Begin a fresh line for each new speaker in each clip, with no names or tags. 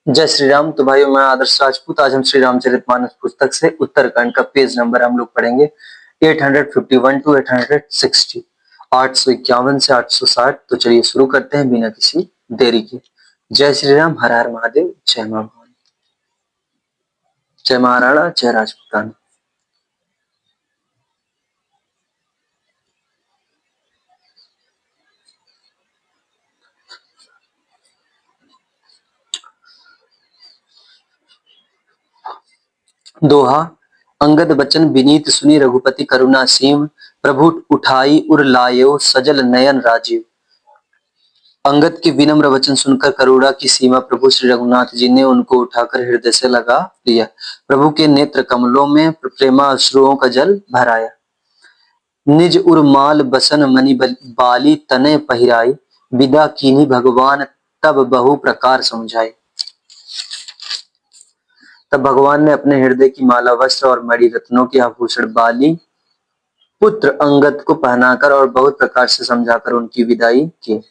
जय श्री राम। तो भाइयों, मैं आदर्श राजपूत। आज हम श्री रामचरितमानस पुस्तक से उत्तरकांड का पेज नंबर हम लोग पढ़ेंगे 851 टू 860, 851 से 860। तो चलिए शुरू करते हैं बिना किसी देरी के। जय श्री राम, हर हर महादेव, जय मां भवानी, जय महाराणा, जय राजपूताना। दोहा। अंगद बचन विनीत सुनी रघुपति करुणा सीम, प्रभु उठाई उर लायो सजल नयन राजीव। अंगद के विनम्र वचन सुनकर करुणा की सीमा प्रभु श्री रघुनाथ जी ने उनको उठाकर हृदय से लगा लिया। प्रभु के नेत्र कमलों में प्रेमाश्रुओं का जल भर आया। निज उर माल बसन मणि बाली तने पहिराई, विदा कीन्ही भगवान तब बहु प्रकार समझाई। तब भगवान ने अपने हृदय की माला वस्त्र और मणि रत्नों के आभूषण बाली पुत्र अंगद को पहनाकर और बहुत प्रकार से समझाकर उनकी विदाई की।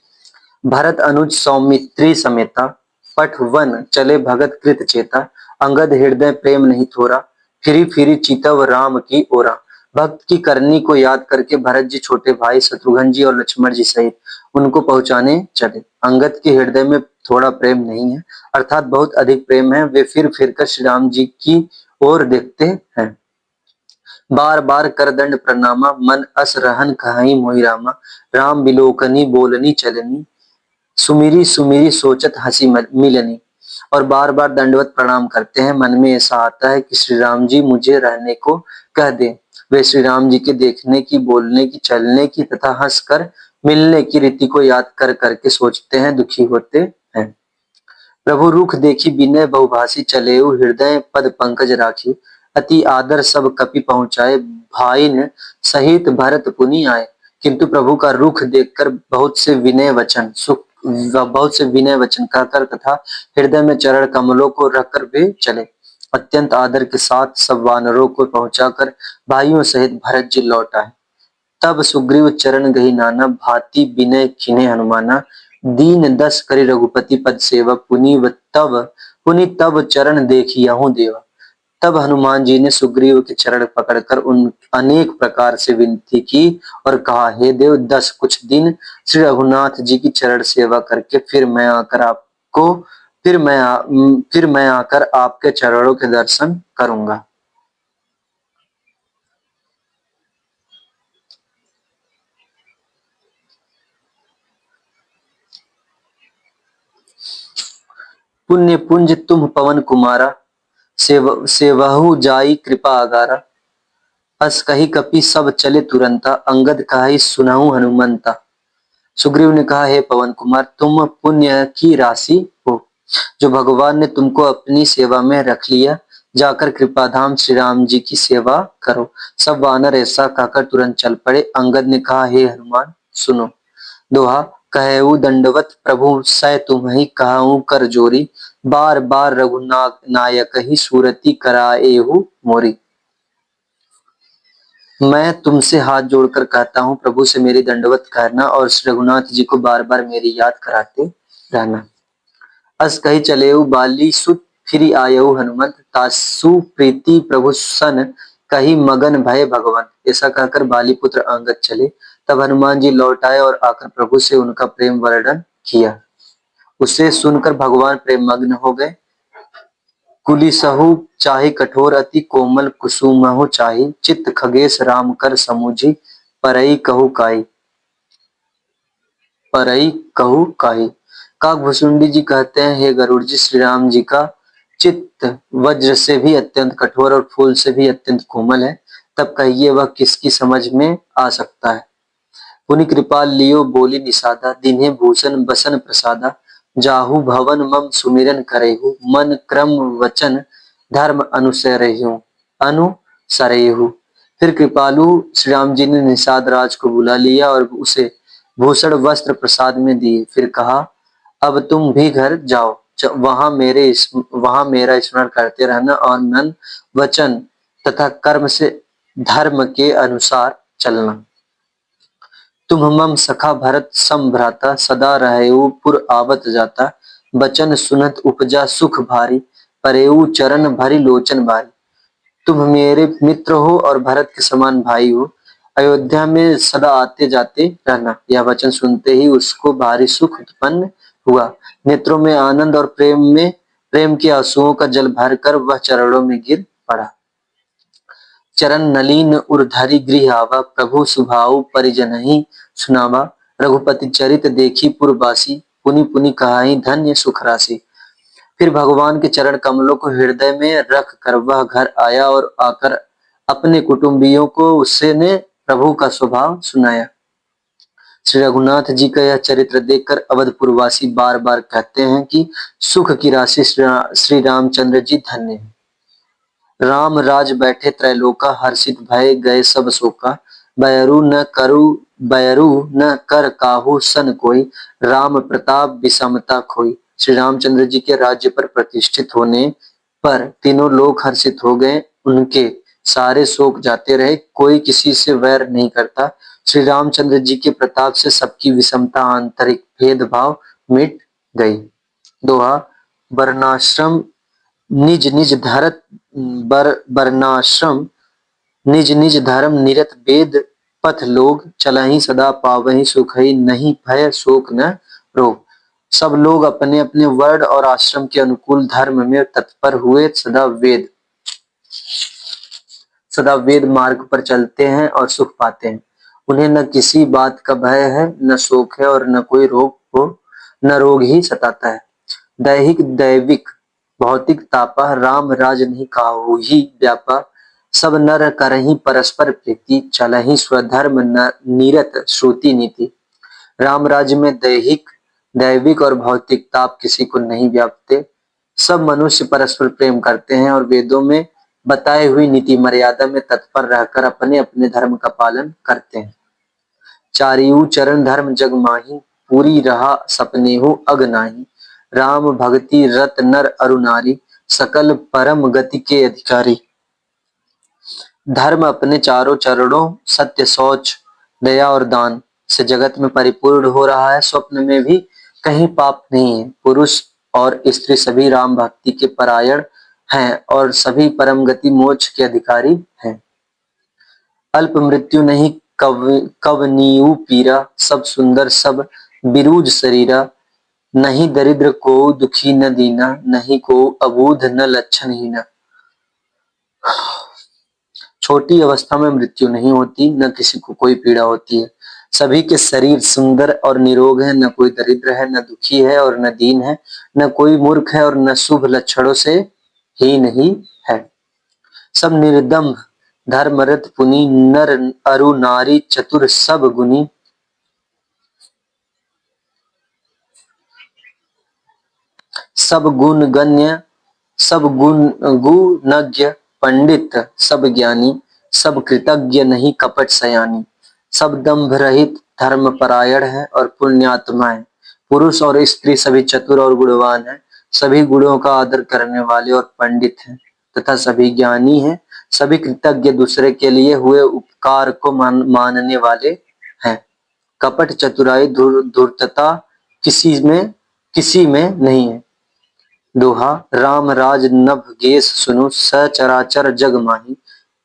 भरत अनुज सौमित्री समेता, पठ वन चले भगत कृत चेता। अंगद हृदय प्रेम नहीं थोरा, फिरी फिरी चितव राम की ओरा। भक्त की करनी को याद करके भरत जी छोटे भाई शत्रुघ्न जी और लक्ष्मण जी सहित उनको पहुंचाने चले। अंगद के हृदय में थोड़ा प्रेम नहीं है, अर्थात बहुत अधिक प्रेम है। वे फिर फिर कर श्री राम जी की ओर देखते हैं। बार बार कर दंड प्रणामा, मन अस रहन कहाई मोहि रामा। राम बिलोकनी बोलनी चलनी, सुमिरी सुमिरी सोचत हंसी मिलनी। और बार बार दंडवत प्रणाम करते हैं। मन में ऐसा आता है कि श्री राम जी मुझे रहने को कह दे। वे श्री राम जी के देखने की, बोलने की, चलने की तथा हंसकर मिलने की रीति को याद कर करके सोचते हैं, दुखी होते हैं। प्रभु रुख देखी विनय बहुभाषी, चलेउ हृदय पद पंकज राखी। अति आदर सब कपि पहुंचाए, भाइन सहित भरत पुनि आए। किंतु प्रभु का रुख देखकर बहुत से विनय वचन कहकर तथा हृदय में चरण कमलों को रखकर वे चले। अत्यंत आदर के साथ सब वानरों को पहुंचाकर भाइयों सहित भरत जी लौट आए। तब सुग्रीव चरण गही नाना, भांति विनय खिने हनुमाना। दीन दस करि रघुपति पद सेवा, पुनि तब चरण देखियहु देवा। तब हनुमान जी ने सुग्रीव के चरण पकड़कर उन अनेक प्रकार से विनती की और कहा, हे देव, 10 कुछ दिन श्री रघुनाथ जी की चरण सेवा करके फिर मैं आकर आपके चरणों के दर्शन करूंगा। पुण्य पुंज तुम पवन कुमारा, सेवहु जाई कृपा आगारा। अस कही कपि सब चले तुरंता, अंगद कहाई सुनहु हनुमंता। सुग्रीव ने कहा, हे पवन कुमार, तुम पुण्य की राशि हो, जो भगवान ने तुमको अपनी सेवा में रख लिया। जाकर कृपाधाम श्री राम जी की सेवा करो। सब वानर ऐसा कहकर तुरंत चल पड़े। अंगद ने कहा, हे हनुमान सुनो। दोहा। कहेऊ दंडवत प्रभु सै तुम्हि, कहऊँ कर जोरी। बार बार रघुनायक ही सूरति कराएहु मोरी। मैं तुमसे हाथ जोड़कर कहता हूँ, प्रभु से मेरी दंडवत करना और श्री रघुनाथ जी को बार बार मेरी याद कराते रहना। अस कही चलेऊ बाली सुत, फिरी आयऊ हनुमंत। तासु प्रीति प्रभु सन, कही मगन भय भगवंत। ऐसा कहकर बाली पुत्र अंगद चले। तब हनुमान जी लौट आए और आकर प्रभु से उनका प्रेम वर्णन किया। उसे सुनकर भगवान प्रेम मग्न हो गए। कुलिसहु चाहे कठोर, अति कोमल कुसुमहु चाही। चित्त खगेश राम कर समुझी, परई कहु काई। काकभुसुंडी जी कहते हैं, हे गरुड़ जी, श्री राम जी का चित्त वज्र से भी अत्यंत कठोर और फूल से भी अत्यंत कोमल है। तब कहिए वह किसकी समझ में आ सकता है। पुनि कृपाल लियो बोली निषादा, दीन्हे भूषण बसन प्रसादा। जाहु भवन मम सुमिरन करेहु, मन क्रम वचन धर्म अनुसरेहु। फिर कृपालु श्री राम जी ने निषाद राज को बुला लिया और उसे भूषण वस्त्र प्रसाद में दिए। फिर कहा, अब तुम भी घर जाओ, वहां मेरा स्मरण करते रहना और मन वचन तथा कर्म से धर्म के अनुसार चलना। तुम मम सखा भरत सम भ्राता, सदा रहेऊ पुर आवत जाता। बचन सुनत उपजा सुख भारी, परेऊ चरण भरी लोचन बारी। तुम मेरे मित्र हो और भरत के समान भाई हो। अयोध्या में सदा आते जाते रहना। यह वचन सुनते ही उसको भारी सुख उत्पन्न हुआ। नेत्रों में आनंद और प्रेम के आंसुओं का जल भरकर वह चरणों में गिर पड़ा। चरण नलीन उर्धरि गृह आवा, प्रभु सुभाऊ परिजनहि सुनावा। रघुपति चरित देखी पुरबासी, पुनि पुनि कहाई धन्य सुख राशि। फिर भगवान के चरण कमलों को हृदय में रख कर वह घर आया और आकर अपने कुटुंबियों को उससे ने प्रभु का स्वभाव सुनाया। श्री रघुनाथ जी का यह चरित्र देखकर अवधपुरवासी बार बार कहते हैं कि सुख की राशि श्री रामचंद्र जी धन्य है। राम राज बैठे त्रैलोका, हर्षित भय गए सब शोका। बयरु न कर काहू सन कोई, राम प्रताप विषमता खोई। श्री रामचंद्र जी के राज्य पर प्रतिष्ठित होने पर तीनों लोग हर्षित हो गए। उनके सारे शोक जाते रहे, कोई किसी से वैर नहीं करता। श्री रामचंद्र जी के प्रताप से सबकी विषमता, आंतरिक भेदभाव मिट गई। दोहा। वर्णाश्रम निज निज धरत वर्णाश्रम निज निज धर्म निरत, वेद पथ लोग चलहि सदा पावहि सुखहि, नहीं भय शोक न रोग। सब लोग अपने अपने वर्ण और आश्रम के अनुकूल धर्म में तत्पर हुए सदा वेद मार्ग पर चलते हैं और सुख पाते हैं। उन्हें न किसी बात का भय है, न शोक है और न कोई रोग हो, न रोग ही सताता है। दैहिक दैविक भौतिक तापा, राम राज नहीं काहू ही व्यापा। सब नर करहि परस्पर प्रीति, चलहि स्वधर्म नीरत श्रुति नीति। राम राज्य में दैहिक दैविक और भौतिक ताप किसी को नहीं व्यापते। सब मनुष्य परस्पर प्रेम करते हैं और वेदों में बताई हुई नीति मर्यादा में तत्पर रहकर अपने अपने धर्म का पालन करते हैं। चारियू चरण धर्म जग माही, पूरी रहा सपने हो अग नाही। राम भक्ति रत नर अरु नारी, सकल परम गति के अधिकारी। धर्म अपने चारों चरणों सत्य शौच दया और दान से जगत में परिपूर्ण हो रहा है। स्वप्न में भी कहीं पाप नहीं है। पुरुष और स्त्री सभी राम भक्ति के परायण हैं और सभी परम गति मोक्ष के अधिकारी हैं। अल्प मृत्यु नहीं कवनीयु पीरा, सब सुंदर सब बिरूज शरीरा। नहीं दरिद्र को दुखी न दीना, नहीं को अबूध न लक्षण हीना। छोटी अवस्था में मृत्यु नहीं होती, न किसी को कोई पीड़ा होती है। सभी के शरीर सुंदर और निरोग है, न कोई दरिद्र है, न दुखी है और न दीन है, न कोई मूर्ख है और न शुभ लक्षणों से हीन ही है। सब निर्दम्भ धर्मरत पुनि, नर अरु नारी चतुर सब गुनी। सब गुण गण्य सब गुणज्ञ, पंडित सब ज्ञानी, सब कृतज्ञ नहीं कपट सयानी। सब दंभ रहित धर्म परायण है और पुण्यात्मा है। पुरुष और स्त्री सभी चतुर और गुणवान है, सभी गुणों का आदर करने वाले और पंडित हैं तथा सभी ज्ञानी हैं। सभी कृतज्ञ, दूसरे के लिए हुए उपकार को मानने वाले हैं। कपट चतुराई धूर्तता किसी में नहीं है। दोहा। राम राज नभ गेस सुनु, सचराचर जग माही।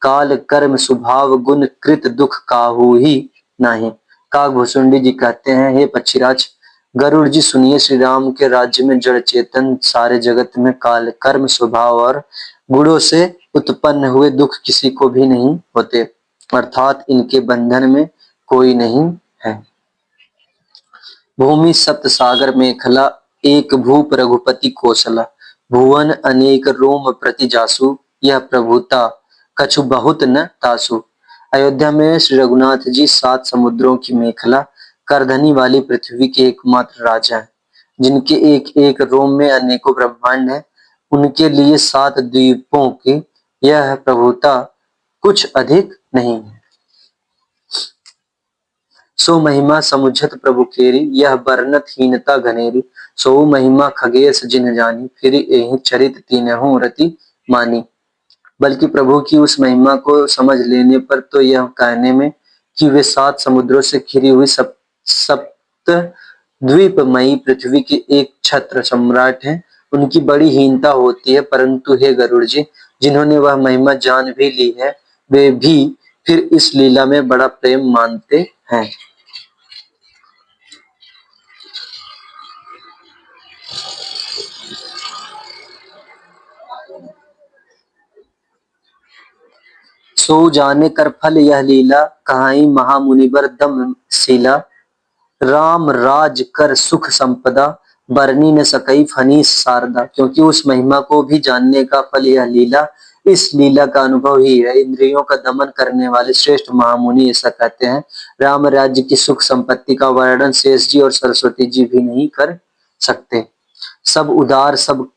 काल कर्म स्वभाव गुण कृत दुख काहू ही नाही। काकभूषुंडी जी कहते हैं, हे पक्षीराज गरुड़ जी सुनिए, श्री राम के राज्य में जड़ चेतन सारे जगत में काल कर्म स्वभाव और गुणों से उत्पन्न हुए दुख किसी को भी नहीं होते, अर्थात इनके बंधन में कोई नहीं है। भूमि सप्त सागर मेखला, एक भूप रघुपति कौशला। भुवन अनेक रोम प्रति जासु, यह प्रभुता कछु बहुत न तासु। अयोध्या में श्री रघुनाथ जी 7 समुद्रों की मेखला करधनी वाली पृथ्वी के एकमात्र राजा हैं, जिनके एक एक रोम में अनेकों ब्रह्मांड हैं। उनके लिए 7 द्वीपों की यह प्रभुता कुछ अधिक नहीं है। सो महिमा समुझत प्रभु केरी, यह बरनत हीनता घनेरी। सो महिमा खगेश जिन जानी, फिर यही चरित तीनहु रति मानी। बल्कि प्रभु की उस महिमा को समझ लेने पर तो यह कहने में कि वे 7 समुद्रों से घिरी हुई सप्त द्वीपमयी पृथ्वी के एक छत्र सम्राट हैं। उनकी बड़ी हीनता होती है, परंतु हे गरुड़ जी, जिन्होंने वह महिमा जान भी ली है, वे भी फिर इस लीला में बड़ा प्रेम मानते हैं। सो जाने कर फल यह लीला, कहाई महामुनिवर दम शीला। राम राज कर सुख संपदा, बरनी न सकई फनी शारदा। क्योंकि उस महिमा को भी जानने का फल यह लीला, इस लीला का अनुभव ही है। इंद्रियों का दमन करने वाले श्रेष्ठ महामुनि ऐसा कहते हैं। राम राज्य की सुख संपत्ति का वर्णन शेष जी और सरस्वती जी भी नहीं कर सकते। सब उदार, सब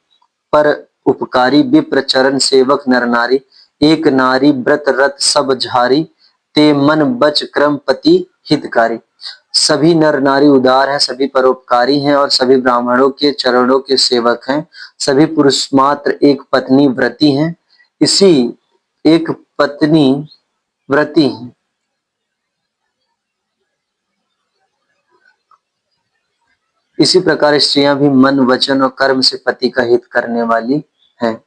पर उपकारी, विप्र चरण सेवक नर नारी। एक नारी व्रत रत सब झारी, ते मन बच क्रम पति हितकारी। सभी नर नारी उदार हैं, सभी परोपकारी हैं और सभी ब्राह्मणों के चरणों के सेवक हैं। सभी पुरुष मात्र एक पत्नी व्रती हैं। इसी एक पत्नी व्रती हैं। इसी प्रकार स्त्रियां भी मन वचन और कर्म से पति का हित करने वाली हैं।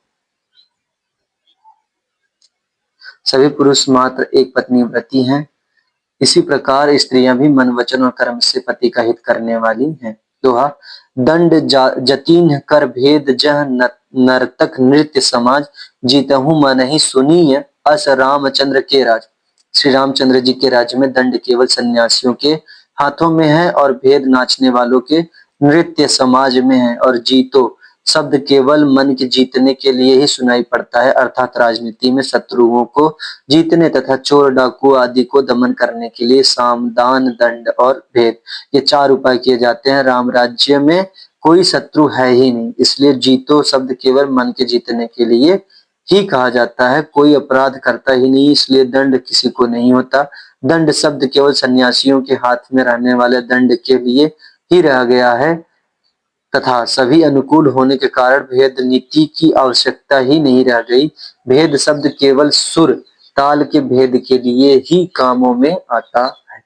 सभी पुरुष मात्र एक पत्नी व्रती हैं। इसी प्रकार स्त्रियां भी मन वचन और कर्म से पति का हित करने वाली हैं। दोहा। दंड जतीन कर भेद जह नर्तक नृत्य समाज, जीतहु मन ही सुनीय अस रामचंद्र के राज। श्री रामचंद्र जी के राज्य में दंड केवल सन्यासियों के हाथों में है और भेद नाचने वालों के नृत्य समाज में है। और जीतो शब्द केवल मन के जीतने के लिए ही सुनाई पड़ता है, अर्थात राजनीति में शत्रुओं को जीतने तथा चोर डाकू आदि को दमन करने के लिए साम दान दंड और भेद, ये चार उपाय किए जाते हैं। राम राज्य में कोई शत्रु है ही नहीं, इसलिए जीतो शब्द केवल मन के जीतने के लिए ही कहा जाता है। कोई अपराध करता ही नहीं, इसलिए दंड किसी को नहीं होता। दंड शब्द केवल सन्यासियों के हाथ में रहने वाले दंड के लिए ही रह गया है तथा सभी अनुकूल होने के कारण भेद नीति की आवश्यकता ही नहीं रह गई। भेद शब्द केवल सुर ताल के भेद के लिए ही कामों में आता है।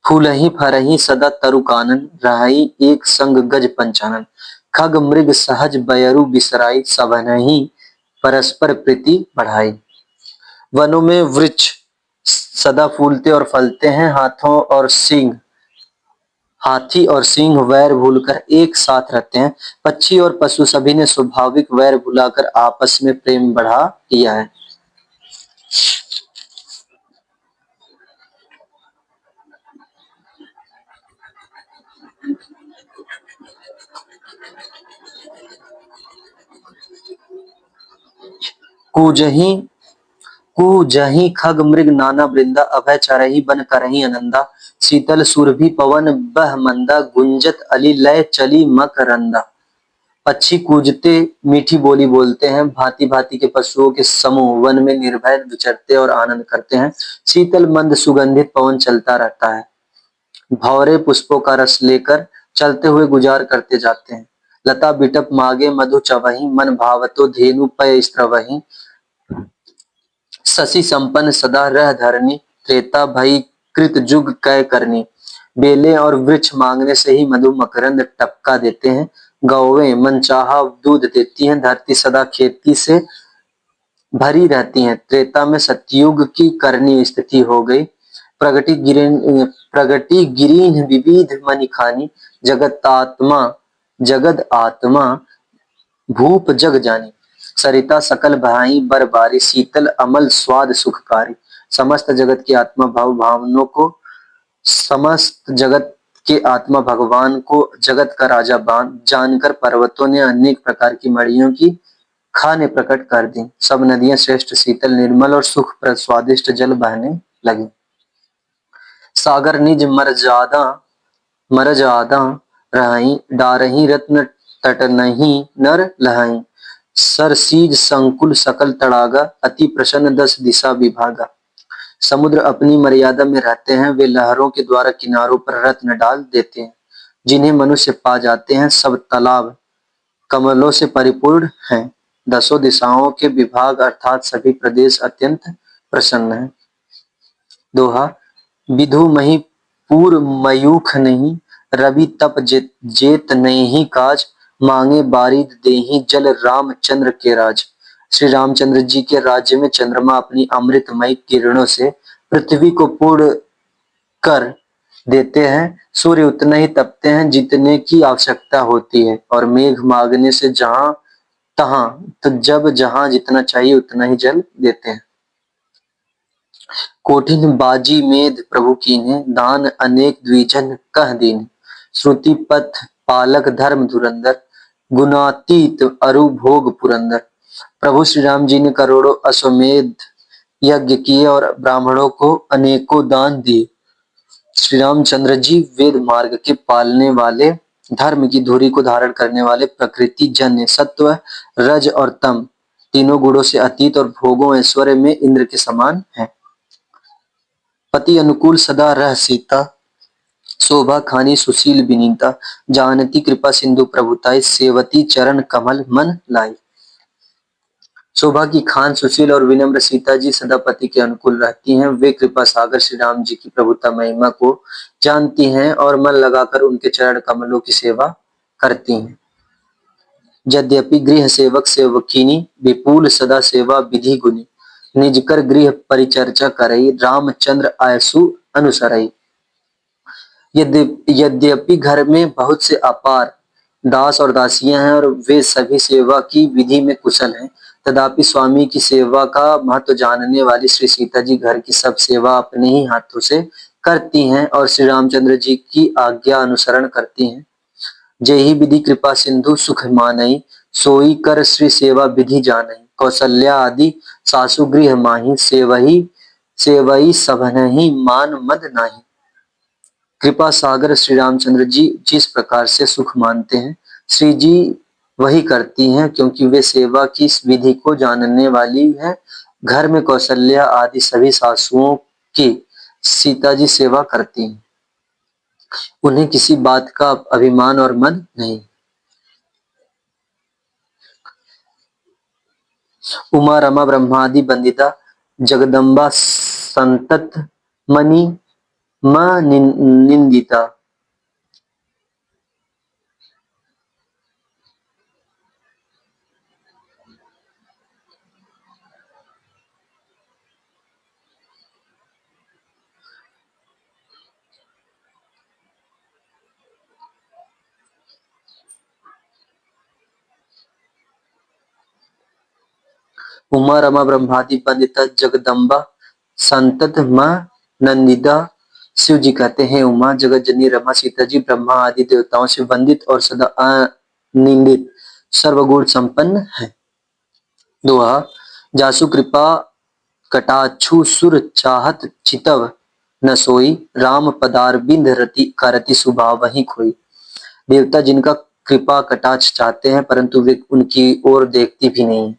फूलहि फरहि सदा तरु कानन, रहई एक संग गज पंचानन। खग मृग सहज बयरु बिसराई, सबनहि परस्पर प्रीति बढ़ाई। वनों में वृक्ष सदा फूलते और फलते हैं। हाथी और सिंह वैर भूलकर एक साथ रहते हैं। पक्षी और पशु सभी ने स्वाभाविक वैर भुलाकर आपस में प्रेम बढ़ा लिया है। कूजही कूजही खग मृग नाना वृंदा, अभय चरही बन करही आनंदा। शीतल सुरभि पवन बह मंदा, गुंजत अली लय चली मकरंदा। पक्षी कूजते मीठी बोली बोलते हैं, भांति भांति के पशुओं के समूह वन में निर्भय विचरते और आनंद करते हैं। शीतल मंद सुगंधित पवन चलता रहता है, भौरे पुष्पों का रस लेकर चलते हुए गुजार करते जाते हैं। लता बिटप मागे मधु चवही, मन भावतो धेनु पय स्त्रवही। शशि संपन्न सदा रह धरनी, त्रेता भई कृत जुग कै करनी। बेलें और वृक्ष मांगने से ही मधु मकरंद टपका देते हैं। गौवें मनचाहा दूध देती हैं। धरती सदा खेती से भरी रहती हैं। त्रेता में सतयुग की करनी स्थिति हो गई। प्रगति गिरीन विविध मनि खानी, जगत आत्मा भूप जग जानी। सरिता सकल बहाई बरबारी, शीतल अमल स्वाद सुखकारी। समस्त जगत के आत्मा भगवान को जगत का राजा जानकर पर्वतों ने अनेक प्रकार की मड़ियों की खाने प्रकट कर दी। सब नदियां श्रेष्ठ शीतल निर्मल और सुखप्रद स्वादिष्ट जल बहने लगी। सागर निज मरजादा रहाई, डारही रत्न तट नहीं नर लहाई। सरसीज संकुल सकल तड़ागा, अति प्रसन्न दस दिशा विभागा। समुद्र अपनी मर्यादा में रहते हैं, वे लहरों के द्वारा किनारों पर रत्न डाल देते हैं, जिन्हें मनुष्य पा जाते हैं। सब तालाब कमलों से परिपूर्ण हैं। दसों दिशाओं के विभाग अर्थात सभी प्रदेश अत्यंत प्रसन्न हैं। दोहा। विधु मही पूर मयूख नहीं, रवि तप जेत नहीं काज, मांगे बारिद देहि जल रामचंद्र के राज। श्री रामचंद्र जी के राज्य में चंद्रमा अपनी अमृतमय किरणों से पृथ्वी को पूर्ण कर देते हैं। सूर्य उतना ही तपते हैं जितने की आवश्यकता होती है और मेघ मांगने से जहां तहां तो जब जहां जितना चाहिए उतना ही जल देते हैं। कोठिन बाजी मेद प्रभु कीन्हे, दान अनेक द्विजन कह दीन। श्रुति पथ पालक धर्म धुरंधर, गुणातीत अरु भोग पुरंदर। प्रभु श्री राम जी ने करोड़ों अश्वमेध यज्ञ किए और ब्राह्मणों को अनेकों दान दिए। श्री रामचंद्र जी वेद मार्ग के पालने वाले, धर्म की धुरी को धारण करने वाले, प्रकृति जन्य सत्व रज और तम तीनों गुणों से अतीत और भोगों ऐश्वर्य में इंद्र के समान है। पति अनुकूल सदा रह सीता, शोभा खानी सुशील विनीता। जानती कृपा सिंधु प्रभुताई, सेवती चरण कमल मन लाई। शोभा की खान सुशील और विनम्र सीता जी सदा पति के अनुकूल रहती हैं। वे कृपा सागर श्री राम जी की प्रभुता महिमा को जानती हैं और मन लगाकर उनके चरण कमलों की सेवा करती हैं। यद्यपि गृह सेवक सेवकिनी, विपुल सदा सेवा विधि गुनी। निज कर गृह परिचर्चा करई, रामचंद्र आयसु अनुसरई। यद्यपि घर में बहुत से अपार दास और दासियां हैं और वे सभी सेवा की विधि में कुशल हैं, तथापि स्वामी की सेवा का महत्व जानने वाली श्री सीता जी घर की सब सेवा अपने ही हाथों से करती हैं और श्री रामचंद्र जी की आज्ञा अनुसरण करती हैं। जेहि विधि कृपा सिंधु सुख मानई, सोई कर श्री सेवा विधि जानई। कौशल्या आदि सासु गृह माही, सेवही सेवई सबनहि मान मद नाही। कृपा सागर श्री रामचंद्र जी जिस प्रकार से सुख मानते हैं, श्री जी वही करती हैं, क्योंकि वे सेवा की इस विधि को जानने वाली हैं। घर में कौशल्या आदि सभी सासुओं की सीता जी सेवा करती हैं। उन्हें किसी बात का अभिमान और मद नहीं। उमा रमा ब्रह्मादि वंदिता, जगदम्बा संतत मणि म निंदिता। उमा रमा ब्रह्मादि वंदिता, जगदम्बा संतत म नंदिता। शिव जी कहते हैं, उमा जगत जननी रमा सीता जी ब्रह्मा आदि देवताओं से वंदित और सदा अनिंदित सर्वगुण संपन्न है। दोहा। जासु कृपा कटाक्षु सुर चाहत चितव न सोई, राम पदारविंद रति करति सुभाव वही खोई। देवता जिनका कृपा कटाक्ष चाहते हैं परंतु वे उनकी ओर देखती भी नहीं,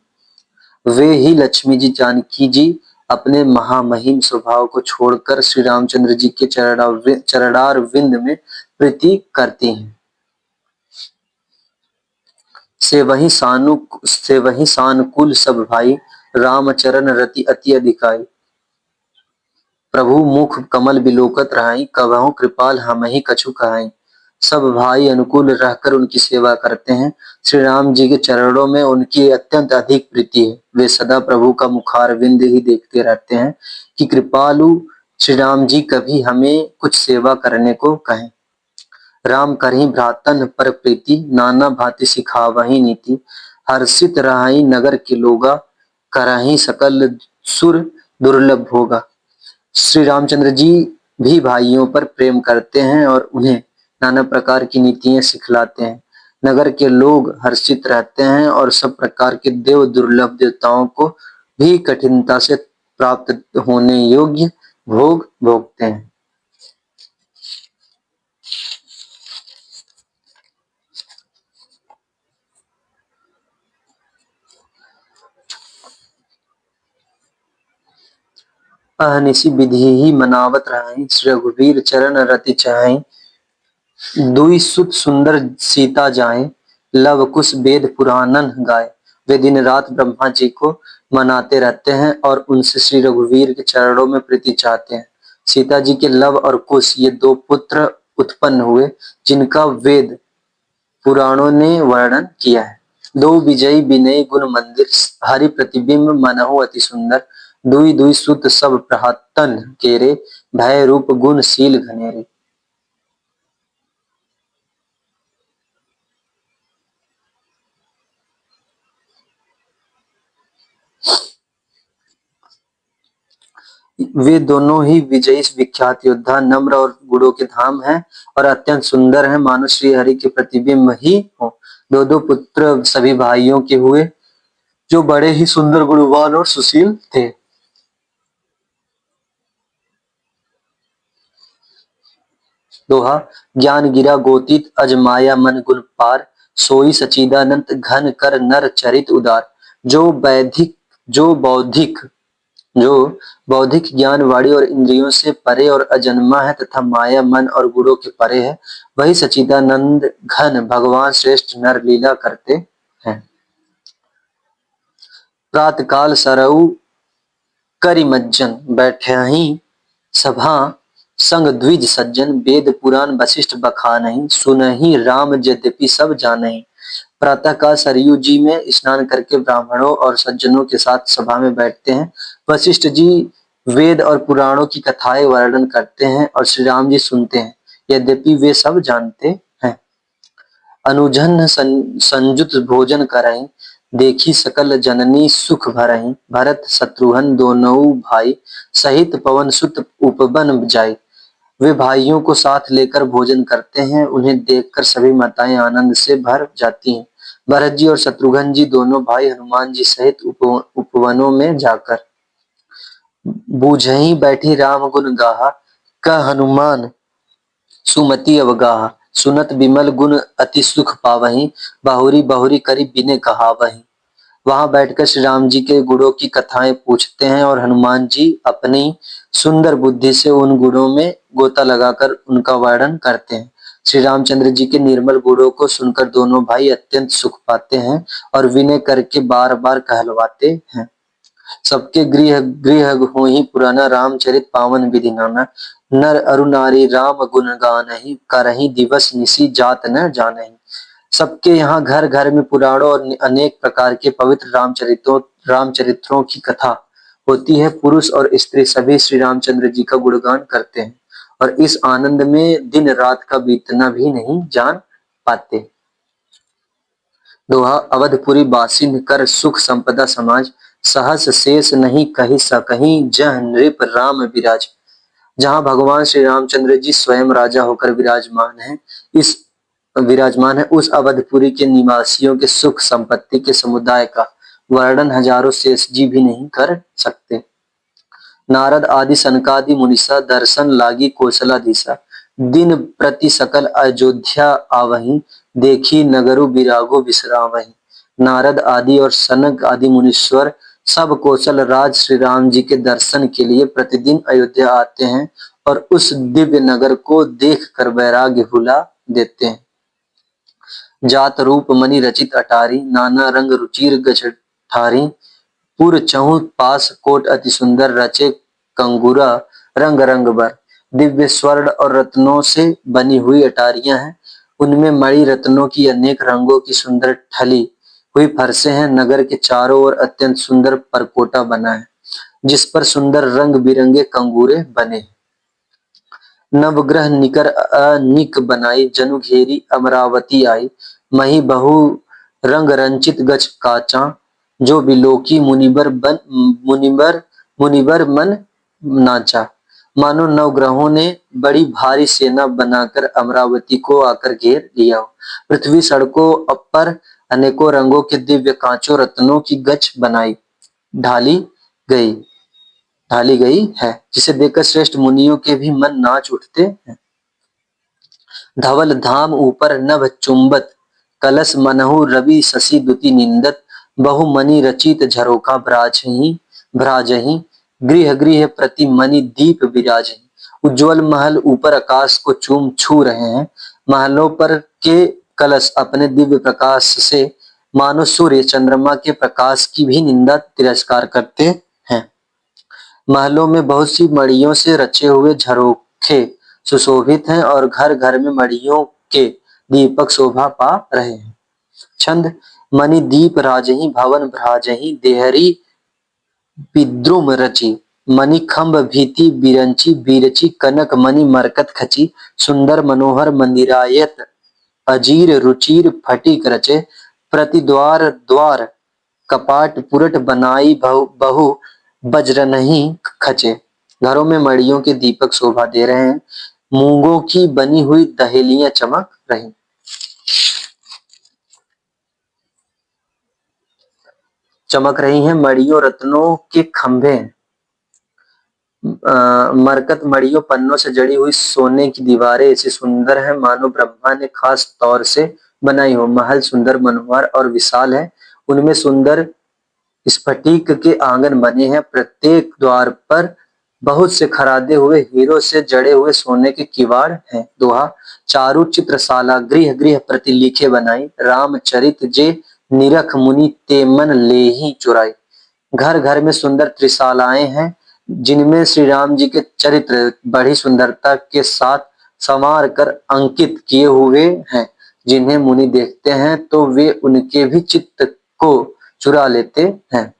वे ही लक्ष्मी जी जानकी जी अपने महामहिम स्वभाव को छोड़कर श्री रामचंद्र जी के चरणार विंद में प्रीति करती हैं। से वही सानुकूल सब भाई, रामचरण रति अति अधिकाई। प्रभु मुख कमल बिलोकत रहाई, कबहु कृपाल हमहि कछु कहाई। सब भाई अनुकूल रहकर उनकी सेवा करते हैं। श्री राम जी के चरणों में उनकी अत्यंत अधिक प्रीति है। वे सदा प्रभु का मुखारविंद ही देखते रहते हैं कि कृपालु श्री राम जी कभी हमें कुछ सेवा करने को कहें। राम करहि भ्रातन पर प्रीति, नाना भांति सिखावही नीति। हर्षित रहाई नगर के लोगा, करहि सकल सुर दुर्लभ होगा। श्री रामचंद्र जी भी भाइयों पर प्रेम करते हैं और उन्हें नाना प्रकार की नीतियां सिखलाते हैं। नगर के लोग हर्षित रहते हैं और सब प्रकार के देव दुर्लभ देवताओं को भी कठिनता से प्राप्त होने योग्य भोग भोगते हैं। अहनिशि विधि ही मनावत रहाई, श्री रघुवीर चरण रति चाहि। दुई सुत सुंदर सीता जाए, लव कुश वेद पुराणन गाए। वे दिन रात ब्रह्मा जी को मनाते रहते हैं और उनसे श्री रघुवीर के चरणों में प्रीति चाहते हैं। सीता जी के लव और कुश ये दो पुत्र उत्पन्न हुए, जिनका वेद पुराणों ने वर्णन किया है। दो विजयी विनय गुण मंदिर, हरि प्रतिबिंब मनहु अति सुंदर, दुई दुई सुत सब प्रहतन केरे, भय रूप गुण शील घनेरे। वे दोनों ही विजयी विख्यात योद्धा नम्र और गुणों के धाम हैं और अत्यंत सुंदर हैं, मानो श्री हरि के प्रतिबिंब ही हो। दो दो पुत्र सभी भाइयों के हुए, जो बड़े ही सुंदर, गुणवान और सुशील थे। दोहा। ज्ञान गिरा गोतीत अजमाया मन गुण पार, सोई सच्चिदानंद घन कर नर चरित उदार। जो बौद्धिक जो बौद्धिक जो बौद्धिक ज्ञान वाणी और इंद्रियों से परे और अजन्मा है तथा माया मन और गुणों के परे है, वही सच्चिदानंद घन भगवान श्रेष्ठ नर लीला करते हैं। प्रात काल सरऊ करिमज्जन, बैठहि सभा संग द्विज सज्जन, वेद पुराण वशिष्ठ बखानहि, सुनहि राम यद्यपि सब जानहि। प्रातः काल सरयू जी में स्नान करके ब्राह्मणों और सज्जनों के साथ सभा में बैठते हैं। वशिष्ठ जी वेद और पुराणों की कथाएं वर्णन करते हैं और श्री राम जी सुनते हैं, यद्यपि वे सब जानते हैं। अनुजन संजुत भोजन करहीं, देखी सकल जननी सुख भरहीं। भरत शत्रुघ्न दोनों भाई, सहित पवन सुत उपवन जाए। वे भाइयों को साथ लेकर भोजन करते हैं, उन्हें देखकर सभी माताएं आनंद से भर जाती हैं। भरत जी और शत्रुघ्न जी दोनों भाई हनुमान जी सहित उपवनों में जाकर बूझहि बैठी राम गुण गाहा, कह हनुमान सुमति अवगाहा। सुनत विमल गुण अति सुख पावहीं, बहुरी बहुरी करी बिने कहावहीं। वहां बैठकर श्री राम जी के गुणों की कथाएं पूछते हैं और हनुमान जी अपनी सुंदर बुद्धि से उन गुणों में गोता लगाकर उनका वर्णन करते हैं। श्री रामचंद्र जी के निर्मल गुणों को सुनकर दोनों भाई अत्यंत सुख पाते हैं और विनय करके बार बार कहलवाते हैं। सबके गृह गृह होहि पुराना, रामचरित पावन विधि नाना। नर अरु नारी राम गुण गानहि, करहि दिवस निशि जात न जानहि। सबके यहाँ घर घर में पुराणों और अनेक प्रकार के पवित्र रामचरित्रों की कथा होती है। पुरुष और स्त्री सभी श्री रामचंद्र जी का गुणगान करते हैं और इस आनंद में दिन रात का बीतना भी नहीं जान पाते। दोहा। अवधपुरी बासिंद कर सुख संपदा समाज, सहस शेष नहीं कही सकहीं, जह नृप राम विराज। जहां भगवान श्री रामचंद्र जी स्वयं राजा होकर विराजमान है, उस अवधपुरी के निवासियों के सुख संपत्ति के समुदाय का वर्णन हजारों शेष जी भी नहीं कर सकते। नारद आदि सनकादि मुनिसा, दर्शन लागी कौशलाधीसा। दिन प्रति सकल अयोध्या आवहीं, देखी नगरु बिरागो विश्रावहीं। नारद आदि और सनक आदि मुनीश्वर सब कौशल राज श्री राम जी के दर्शन के लिए प्रतिदिन अयोध्या आते हैं और उस दिव्य नगर को देखकर वैराग्य भुला देते हैं। जात रूप मणि रचित अटारी, नाना रंग रुचिर गछठारी। पुर चहु पास कोट अति सुंदर, रचे कंगूरा रंग रंग बर। दिव्य स्वर्ण और रत्नों से बनी हुई अटारियां हैं, उनमें मणि रत्नों की अनेक रंगों की सुंदर ठली हुई फरसे हैं। नगर के चारों ओर अत्यंत सुंदर परकोटा बना है, जिस पर सुंदर रंग बिरंगे कंगूरे बने। नवग्रह निकर अनिक बनाई, जनु घेरी अमरावती आई। मही बहु रंग रंचित गछ काचा, जो बिलोकी मुनिबर मन नाचा। मानो नवग्रहों ने बड़ी भारी सेना बनाकर अमरावती को आकर घेर लिया हो। पृथ्वी सड़कों पर अनेकों रंगों के दिव्य कांचों रत्नों की गछ बनाई ढाली गई ढाली गई है, जिसे देखकर श्रेष्ठ मुनियों के भी मन नाच उठते हैं। धवल धाम ऊपर नभ चुंबत, कलश मनहु रवि शशि दुति निंदत। बहुमणि रचित झरोखा भ्राजहि, गृह गृह प्रति मणि दीप विराजहि। उज्ज्वल महल ऊपर आकाश को चूम छू रहे हैं। महलों पर के कलश अपने दिव्य प्रकाश से मानो सूर्य चंद्रमा के प्रकाश की भी निंदा तिरस्कार करते हैं। महलों में बहुत सी मड़ियों से रचे हुए झरोखे सुशोभित हैं और घर घर में मड़ियों के दीपक शोभा पा रहे हैं। छंद मणि दीप राजहि भवन भ्राजहि देहरी विद्रुम रचि मणि खम्भ भीति बिरंची बीरची कनक मणि मरकत खची सुंदर मनोहर मंदिरायत अजीर रुचिर फटिक रचे प्रतिद्वार द्वार कपाट पुरट बनाई बहु बजरनहि खचे। घरों में मड़ियों के दीपक शोभा दे रहे हैं, मूंगों की बनी हुई दहेलियां चमक रही हैं। मड़ियों रत्नों के खंभे मरकत मड़ियों पन्नों से जड़ी हुई सोने की दीवारें ऐसी सुंदर है मानो ब्रह्मा ने खास तौर से बनाई हो। महल सुंदर मनोहर और विशाल है, उनमें सुंदर स्फटिक के आंगन बने हैं। प्रत्येक द्वार पर बहुत से खरादे हुए हीरो से जड़े हुए सोने के किवाड़ हैं। दोहा चारु चित्रशाला गृह गृह प्रतिलिखे बनाई रामचरित जे निरख मुनि ते मन लेहि चुराई। घर घर में सुंदर त्रिशालाएं हैं जिनमें श्री राम जी के चरित्र बड़ी सुंदरता के साथ संवार कर अंकित किए हुए हैं। जिन्हें मुनि देखते हैं तो वे उनके भी चित्त को चुरा लेते हैं।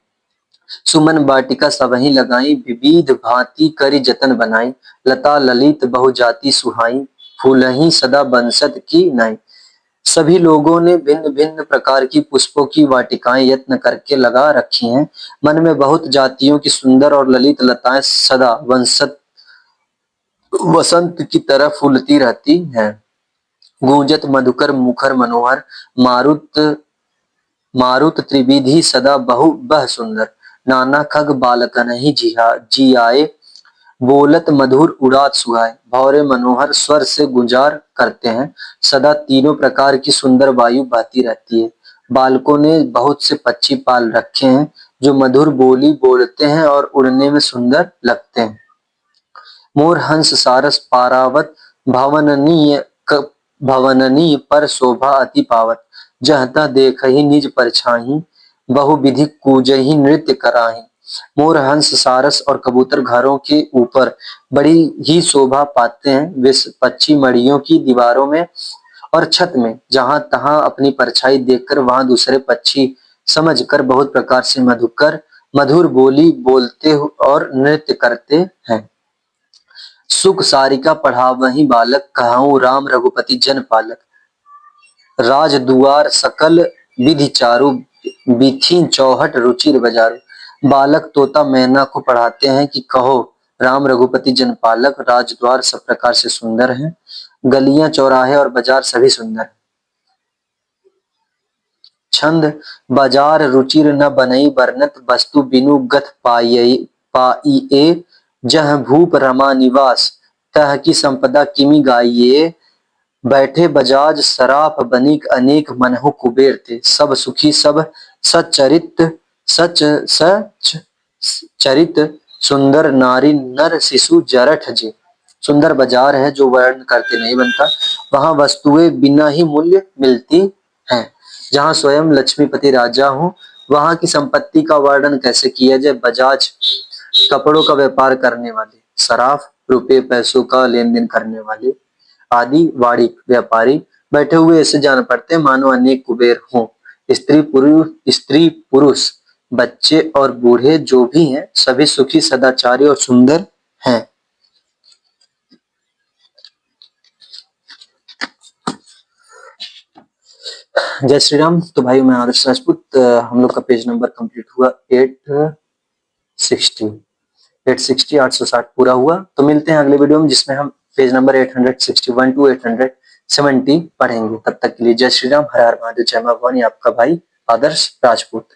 सुमन वाटिका सबहि लगाई विविध भांति करी जतन बनाई लता ललित बहुजाति सुहाई फूलहि सदा बंसत की नाई। सभी लोगों ने भिन्न भिन्न प्रकार की पुष्पों की वाटिकाएं यत्न करके लगा रखी हैं। मन में बहुत जातियों की सुंदर और ललित लताएं सदा वसंत की तरह फूलती रहती हैं। गूंजत मधुकर मुखर मनोहर मारुत मारुत त्रिविधि सदा बहु बह सुंदर नाना खग बालकनहि जियाए बोलत मधुर उड़ात सुहाए। भौरे मनोहर स्वर से गुंजार करते हैं, सदा तीनों प्रकार की सुंदर वायु बहती रहती है। बालकों ने बहुत से पक्षी पाल रखे हैं जो मधुर बोली बोलते हैं और उड़ने में सुंदर लगते हैं। मोर हंस सारस पारावत भवननीय पर शोभा अति पावत जहता देखहि निज परछाही बहु विधि कूजहि नृत्य कराही। मोर हंस सारस और कबूतर घरों के ऊपर बड़ी ही शोभा पाते हैं। वे पक्षी मड़ियों की दीवारों में और छत में जहां तहां अपनी परछाई देखकर वहां दूसरे पक्षी समझकर बहुत प्रकार से मधुर बोली बोलते और नृत्य करते हैं। सुख सारिका पढ़ावहि बालक कहऊँ राम रघुपति जन पालक राज दुआर सकल विधि चारु बिथिं चौहट रुचिर बजारू। बालक तोता मैना को पढ़ाते हैं कि कहो राम रघुपति जन पालक राजद्वार सब प्रकार से सुंदर हैं, गलियां चौराहे और बाजार सभी सुंदर हैं। छंद बाजार रुचिर न बनई बरनत वस्तु बिनु गथ पाइए जह भूप रमा निवास तह की संपदा किमि गाइए। बैठे बजाज सराफ बनिक अनेक मनहु कुबेर थे सब सुखी सब सच चरित सुंदर नारी नर शिशु जरठ जे। सुंदर बाजार है जो वर्ण करके नहीं बनता, वहां वस्तुएं बिना ही मूल्य मिलती हैं। जहां स्वयं लक्ष्मीपति राजा हो वहां की संपत्ति का वर्णन कैसे किया जाए। बजाज कपड़ों का व्यापार करने वाले, सराफ रुपए पैसों का लेन देन करने वाले आदि वाणिक व्यापारी बैठे हुए ऐसे जान पड़ते हैं मानो अनेक कुबेर हों। स्त्री पुरुष बच्चे और बूढ़े जो भी हैं सभी सुखी सदाचारी और सुंदर हैं। जय श्री राम। तो भाई मैं आदर्श राजपूत, हम लोग का पेज नंबर कंप्लीट हुआ 860 पूरा हुआ। तो मिलते हैं अगले वीडियो में जिसमें हम पेज नंबर 861 टू 870 पढ़ेंगे। तब तक के लिए जय श्री राम, हर हर महादेव, जय मां भवानी। आपका भाई आदर्श राजपूत।